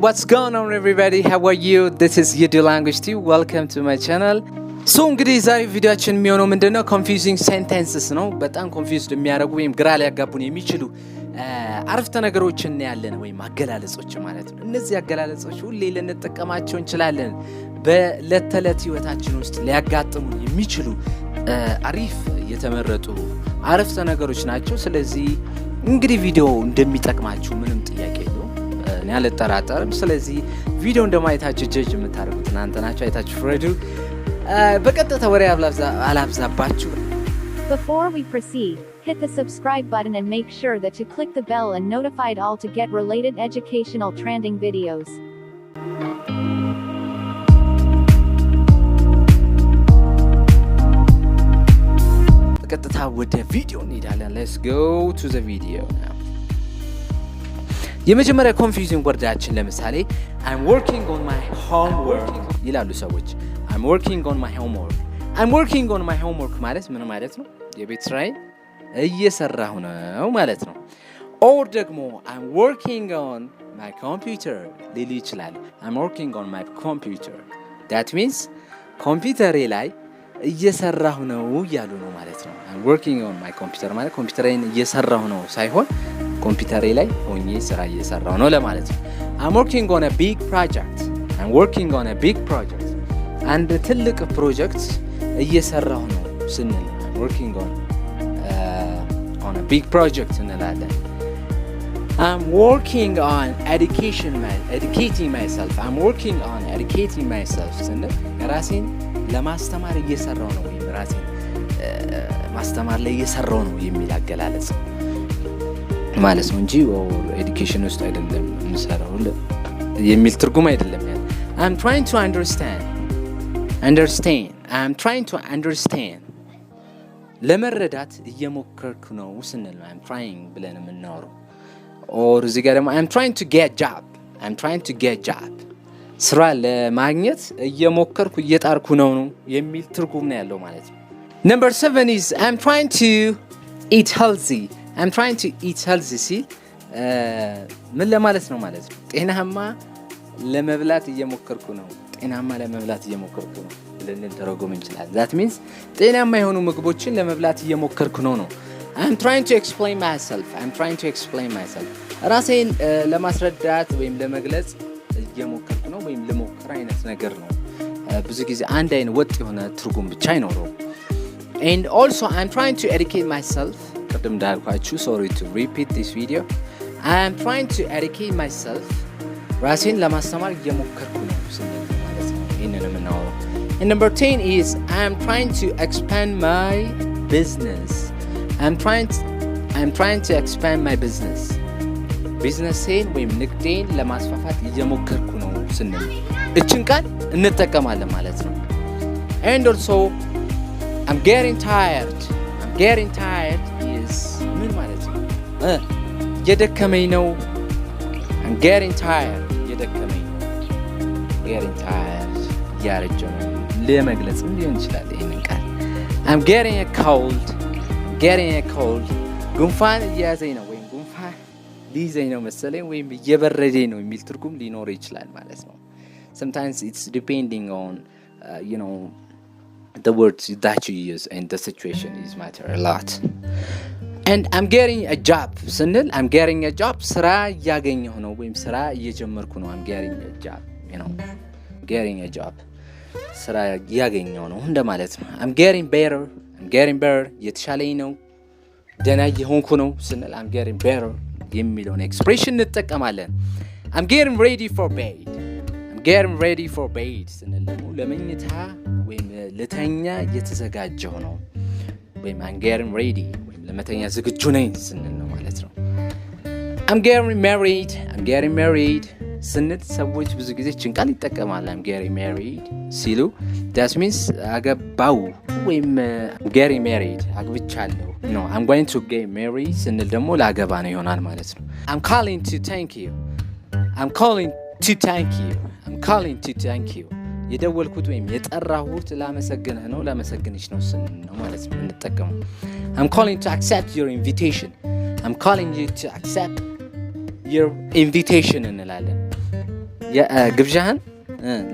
what's going on everybody? How are you? This is yidulanguge too. Welcome to my channel. So እንግዲህ ዛሬ ቪዲዮአችን የሚሆነው ምንድነው? confusing sentences ነው። በጣም confused የሚያደርጉ ወይም ግራ ሊያጋቡን የሚችሉ አረፍተ ነገሮችን ያለን ወይም አገላለጾች ማለት ነው። እነዚህ አገላለጾች ሁሌ ልንጠቀማቸው እንችላለን። በዕለት ተዕለት ህይወታችን ውስጥ ሊያጋጥሙን የሚችሉ አሪፍ የተመረጡ አረፍተ ነገሮች ናቸው። ስለዚህ እንግዲህ ቪዲዮ እንደሚጠቅማችሁ ምንም ጥያቄ የለውም። እኔ አልጠራጠርም። ስለዚህ ቪዲዮ እንደማይታችሁ ጀጅ የምታደርጉት እናንተ ናችሁ። አይታችሁ ፍረዱ። በቀጥታ ወሬ አላብዛባችሁ። Before we proceed, hit the subscribe button and make sure that you click the bell and notified all to get related educational trending videos. በቀጥታ ወደ ቪዲዮ እንሄዳለን። Let's go to the video now. የመጀመሪያ ኮንፊውዚንግ ወርዳችን ለምሳሌ I'm working on my homework ይላሉ ሰዎች። I'm working on my homework. I'm working on my homework ማለት ምን ማለት ነው? የቤት ስራዬን እየሰራሁ ነው ማለት ነው። or ደግሞ I'm working on my computer ሊሉ ይችላል። I'm working on my computer. That means ኮምፒውተሬ ላይ እየሰራሁ ነው ያሉ ነው ማለት ነው። I'm working on my computer ማለት ኮምፒውተሬን እየሰራሁ ነው ሳይሆን ኮምፒውተሬ ላይ ሆኜ ስራ እየሰራሁ ነው ለማለት ነው። I'm working on a big project. I'm working on a big project. አንድ ትልቅ ፕሮጀክት እየሰራሁ ነው ስንል I'm working on a big project እንላለን። I'm working on educating myself. I'm working on educating myself ስንል ራሴን ለማስተማር እየሰራሁ ነው ወይም ራሴን ማስተማር ላይ እየሰራሁ ነው የሚል አገላለጽ ማለት ነው እንጂ ኤዱኬሽን ውስጥ አይደለም የምሰራው የሚል ትርጉም አይደለም ያለው። I'm trying to understand. I'm trying to understand. ለመረዳት እየሞከርኩ ነው ስንል ነው I'm trying ብለን የምናወራው። or እዚህ ጋር ደግሞ I'm trying to get job. ስራ ለማግኘት እየሞከርኩ እየጣርኩ ነው የሚል ትርጉም ነው ያለው ማለት ነው። Number 7 is I'm trying to eat healthy. I'm trying to eat healthy ሲል ምን ለማለት ነው ማለት ነው? ጤናማ ለመብላት እየሞከርኩ ነው ልንተረጎም እንችላለን። That means ጤናማ የሆኑ ምግቦችን ለመብላት እየሞከርኩ ነው። I'm trying to explain myself. ራሴን ለማስረዳት ወይም ለመግለጽ እየሞከርኩ ነው ወይም ለሞከር አይነት ነገር ነው። ብዙ ጊዜ አንድ አይነት ወጥ የሆነ ትርጉም ብቻ አይኖረውም። And also I'm trying to educate myself. ቅድም እንዳልኳችሁ sorry to repeat this video. I'm trying to educate myself. ራሴን ለማስተማር እየሞከርኩ ነው ስንል ማለት ነው። ይሄንን የምናወራው። And number 10 is I'm trying to expand my business. I'm trying to expand my business. ቢዝነሴን ወይም ንግዴን ለማስፋፋት እየሞከርኩ ነው ስንል እችን ቃል እንጠቀማለን ማለት ነው። And also I'm getting tired is ምን ማለት ነው? እየደከመኝ ነው። I'm getting tired እየደከመኝ ነው። getting tired እያረጀሁ ነው ለመግለጽ ሊሆን ይችላል ይሄንን ቃል። I'm getting a cold ጉንፋን እያዘኝ ነው ወይም ጉንፋን ሊይዘኝ ነው መሰለኝ ወይም እየበረደኝ ነው የሚል ትርጉም ሊኖረው ይችላል ማለት ነው። Sometimes it's depending on the words that you use and the situation is matter a lot. And I'm getting a job ስንል I'm getting a job ስራ እያገኘሁ ነው ወይም ስራ እየጀመርኩ ነው። I'm getting a job getting a job ስራ እያገኘሁ ነው እንደማለት ነው። I'm getting better የተሻለኝ ነው ደህና እየሆንኩ ነው ስንል I'm getting better የሚለውን ኤክስፕሬሽን እንጠቀማለን። I'm getting ready for bed ስንል ደግሞ ለመኝታ ወይም ለተኛ እየተዘጋጀሁ ነው ወይም I'm getting ready ወይም ለመተኛ ዝግጁ ነኝ ስንል ነው ማለት ነው። I'm getting married ስንል ሰዎች ብዙ ጊዜ ችን ቃል ይጠቀማሉ። I'm getting married ሲሉ that means አገባው ወይም getting married አግብቻለሁ ነው። I'm going to get married ስንል ደግሞ ላገባ ነው ይሆናል ማለት ነው። I'm calling to thank you የደወልኩት ወይም የጠራሁት ላመሰግንህ ነው ላመሰግንሽ ነው ስንል ነው ማለት ነው እንጠቀመው። I'm calling to accept your invitation. I'm calling you to accept your invitation እንላለን። የግብዣህን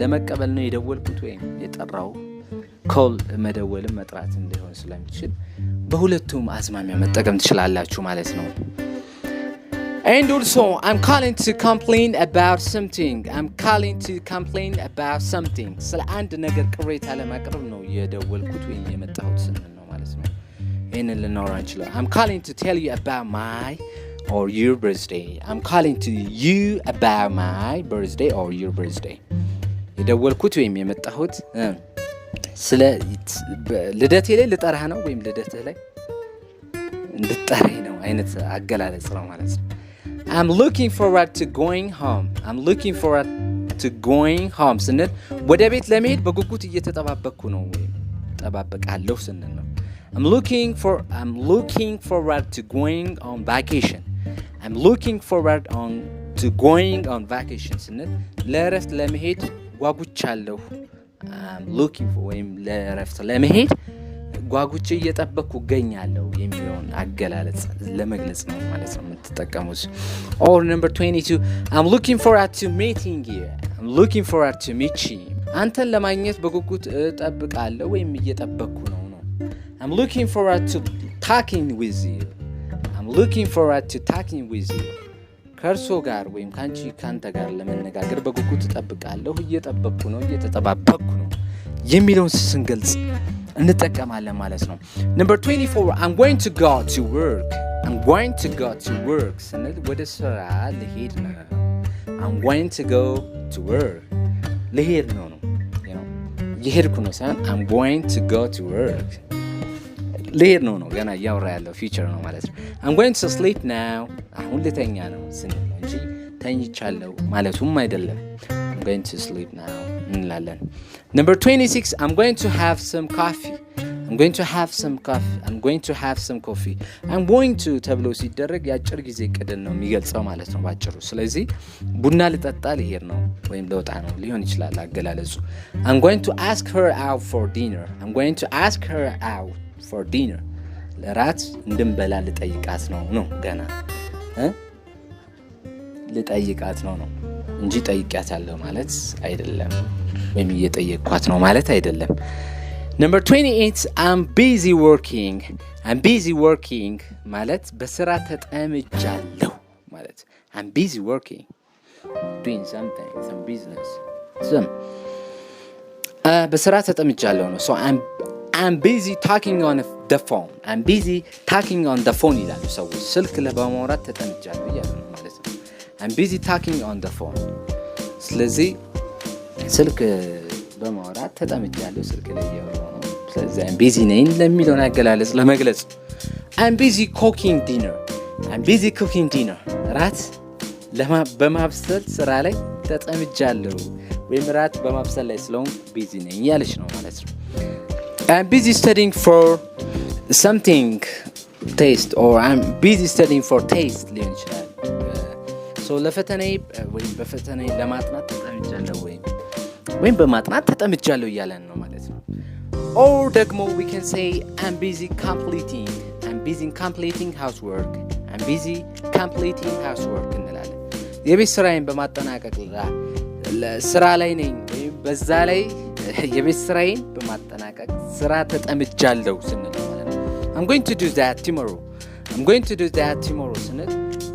ለመቀበል ነው የደወልኩት ወይም የጠራው ኮል መደወልም መጥራትም ሊሆን ስለሚችል በሁለቱም አዝማሚያ መጠቀም ትችላላችሁ ማለት ነው። And also I'm calling to complain about something. I'm calling to complain about something. ስለ አንድ ነገር ቅሬታ ለማቅረብ ነው የደወልኩት ወይም የመጣሁት ስንል ነው ማለት ነው። ይሄንን ልናወራ እንችላለን። I'm calling to tell you about my or your birthday. I'm calling to you about my birthday or your birthday. የደወልኩት ወይም የመጣሁት ስለ ልደቴ ላይ ልጠራህ ነው ወይም ልደትህ ላይ እንድጠራኝ ነው አይነት አገላለጽ ነው ማለት ነው። I'm looking forward to going home. I'm looking forward to going home ስንል ወደ ቤት ለመሄድ በጉጉት እየተጠባበቅኩ ነው ወይም ጠባበቃለሁ ስንል ነው። I'm looking forward to going on vacation. I'm looking forward to going on vacation ስንል ለእረፍት ለመሄድ ጓጉቻለሁ። I'm looking for ወይም ለእረፍት ለመሄድ ጓጉቼ እየጠበቅኩ እገኛለሁ የሚለውን አገላለጽ ለመግለጽ ነው ማለት ነው የምትጠቀሙት። Or number 22 I'm looking forward to meeting you. I'm looking forward to meet you. አንተን ለማግኘት በጉጉት እጠብቃለሁ ወይም እየጠበቅኩ ነው። I'm looking forward to talking with you. I'm looking forward to talking with you. ከእርሶ ጋር ወይም ካንተ ጋር ለመነጋገር በጉጉት እጠብቃለሁ፣ እየጠበቅኩ ነው፣ እየተጠባበቅኩ ነው የሚለውን ስንገልጽ እንጠቀማለን ማለት ነው። Number 24 I'm going to go to work. I'm going to go to work ስንል ወደ ስራ ልሄድ ነው። I'm going to go to work ልሄድ ነው የሄድኩ ነው ሳይሆን I'm going to go to work ልሄድ ነው ገና እያወራ ያለው ፊቸር ነው ማለት ነው። I'm going to sleep now አሁን ልተኛ ነው ስንል ነው እንጂ ተኝቻለሁ ማለቱም አይደለም። I'm going to sleep now እንላለን። Number 26 I'm going to have some coffee. I'm going to have some coffee. I'm going to have some coffee. I'm going to ተብሎ ሲደረግ የአጭር ጊዜ ቅድን ነው የሚገልጸው ማለት ነው ባጭሩ። ስለዚህ ቡና ልጠጣ ልሄድ ነው ወይም ልወጣ ነው ሊሆን ይችላል አገላለጹ። I'm going to ask her out for dinner. I'm going to ask her out for dinner. ለራት እንድንበላ ልጠይቃት ነው ገና ልጠይቃት ነው እንጂ ጠይቂያታለሁ ማለት አይደለም ወይም እየጠየቅኳት ነው ማለት አይደለም። Number 28 I'm busy working. I'm busy working ማለት በስራ ተጠምጃለሁ ማለት I'm busy working doing something some business በስራ ተጠምጃለሁ ነው። So I'm busy talking on the phone. I'm busy talking on the phone ይላሉ ሰዎች ስልክ ለማውራት ተጠምጃለሁ እያሉ ነው ማለት ነው። I'm busy talking on the phone ስለዚህ ስልክ በማውራት ተጠምጃለሁ ስልክ ላይ እያወራሁ ነው። ስለዚህ I'm busy ነኝ ለሚለውን አገላለጽ ለመግለጽ I'm busy cooking dinner. I'm busy cooking dinner ራት በማብሰል ስራ ላይ ተጠምጃለሁ ወይም ራት በማብሰል ላይ ስለሆንኩ ቢዚ ነኝ ያለች ነው ማለት ነው። I'm busy studying for something taste or I'm busy studying for taste ሊሆን ይችላል። ለፈተናዬ ወይም በፈተናዬ ለማጥናት ተጠምጃለሁ ወይም በማጥናት ተጠምጃለሁ እያለን ነው ማለት ነው። Or ደግሞ we can say I'm busy completing housework. I'm busy completing housework እንላለን። የቤት ስራዬን በማጠናቀቅ ስራ ላይ ነኝ ወይም በዛ ላይ የቤት ስራዬን በማጠናቀቅ ስራ ተጠምጃለሁ ስንል ማለት ነው። I'm going to do that tomorrow. I'm going to do that tomorrow ስንል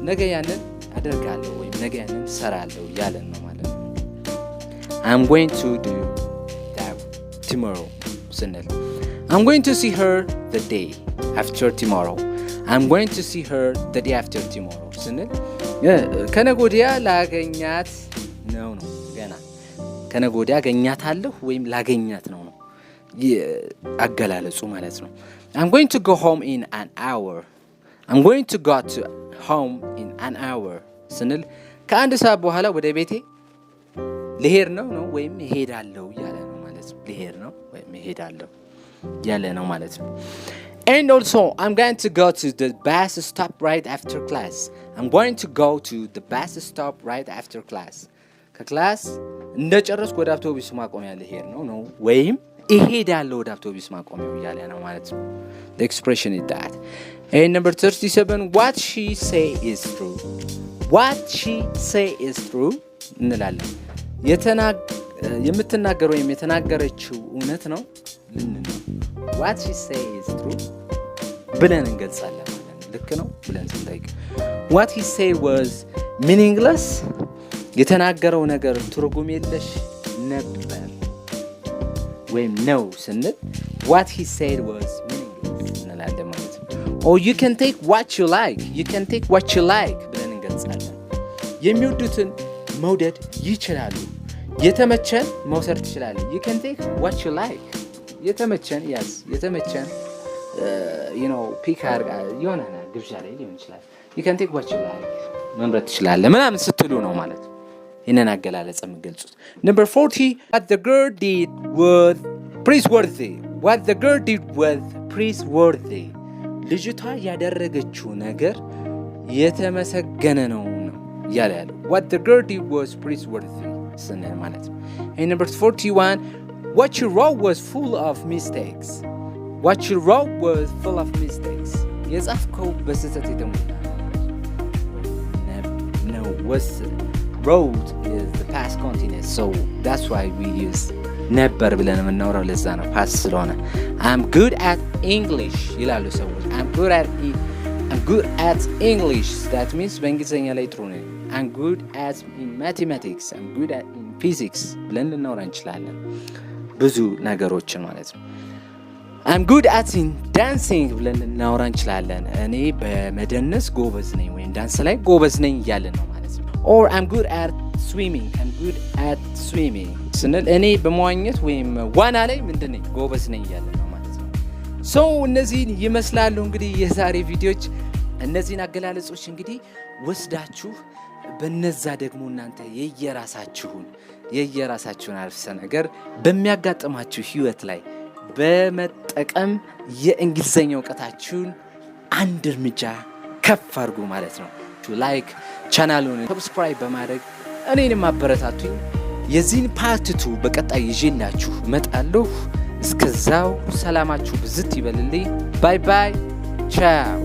ነገ ያንን አደርጋለሁ ወይም ነገ ያንን ሰራለሁ ያለን ነው ማለት ነው። I'm going to do that tomorrow ስንል I'm going to see her the day after tomorrow. I'm going to see her the day after tomorrow ስንል ከነገ ወዲያ ላገኛት ነው ገና ከነገ ወዲያ አገኛታለሁ ወይም ላገኛት ነው አገላለጹ ማለት ነው። I'm going to go home in an hour. I'm going to go to home in an hour ስንል ከአንድ ሰዓት በኋላ ወደ ቤቴ ልሄድ ነው ወይም እሄዳለሁ ያለ ነው ማለት ነው። ልሄድ ነው ወይም እሄዳለሁ ያለ ነው ማለት ነው። And also I'm going to go to the bus stop right after class. I'm going to go to the bus stop right after class. ከክላስ እንደጨረስኩ ወደ አውቶቡስ ማቆሚያ ልሄድ ነው ወይም እሄዳለሁ ወደ አውቶቡስ ማቆሚያው ያለ ነው ማለት ነው። The expression is that. And number 37 what she say is true. What she say is true እንላለን። የምትናገረው ወይም የተናገረችው እውነት ነው ልንል what she say is true ብለን እንገልጻለን ማለት ነው። ልክ ነው ብለን ስንጠይቅ what he say was meaningless የተናገረው ነገር ትርጉም የለሽ ነበር ወይም ነው ስንል what he said was meaningless እንላለን ማለት ነው። or you can take what you like ብለን እንገልጻለን። የሚወዱትን መውደድ ይችላሉ። የተመቸን መውሰድ ትችላለህ። you can take what you like የተመቸን ፒክ አድርጋ የሆነ ግብዣ ላይ ሊሆን ይችላል። you can take what you like መምረጥ ትችላለህ ምናምን ስትሉ ነው ማለት ነው። ይህንን አገላለጽ የምገልጹት። number 40 what the girl did was praiseworthy ልጅቷ ያደረገችው ነገር የተመሰገነ ነው እያለ ያለው what the girl did was praiseworthy ስንል ማለት ነው። and number 41 what you wrote was full of mistakes የጻፍከው በስህተት የተሞላ ነው was wrote is the past continuous so that's why we use ነበር ብለን የምናወራው ለዛ ነው past ስለሆነ I'm good at English ይላሉ ሰዎች I'm good at English that means በእንግሊዝኛ ላይ ጥሩ ነኝ I'm good at mathematics I'm good at physics ብለን ልናወራ እንችላለን ብዙ ነገሮችን ማለት ነው። I'm good at dancing ብለን ልናወራ እንችላለን እኔ በመደነስ ጎበዝ ነኝ ወይም ዳንስ ላይ ጎበዝ ነኝ እያለን ነው ማለት ነው። or I'm good at swimming ስንል እኔ በመዋኘት ወይም ዋና ላይ ምንድን ነኝ ጎበዝ ነኝ እያለን ነው ማለት ነው። so እነዚህን ይመስላሉ እንግዲህ የዛሬ ቪዲዮዎች። እነዚህን አገላለጾች እንግዲህ ወስዳችሁ በነዛ ደግሞ እናንተ የየራሳችሁን አረፍተ ነገር በሚያጋጥማችሁ ህይወት ላይ በመጠቀም የእንግሊዘኛ እውቀታችሁን አንድ እርምጃ ከፍ አድርጉ ማለት ነው። ላይክ ቻናሉን ሰብስክራይብ በማድረግ እኔንም አበረታቱኝ። የዚህን ፓርት 2 በቀጣይ ይዤላችሁ እመጣለሁ። እስከዛው ሰላማችሁ ብዝት ይበልልኝ። ባይ ባይ ቻው።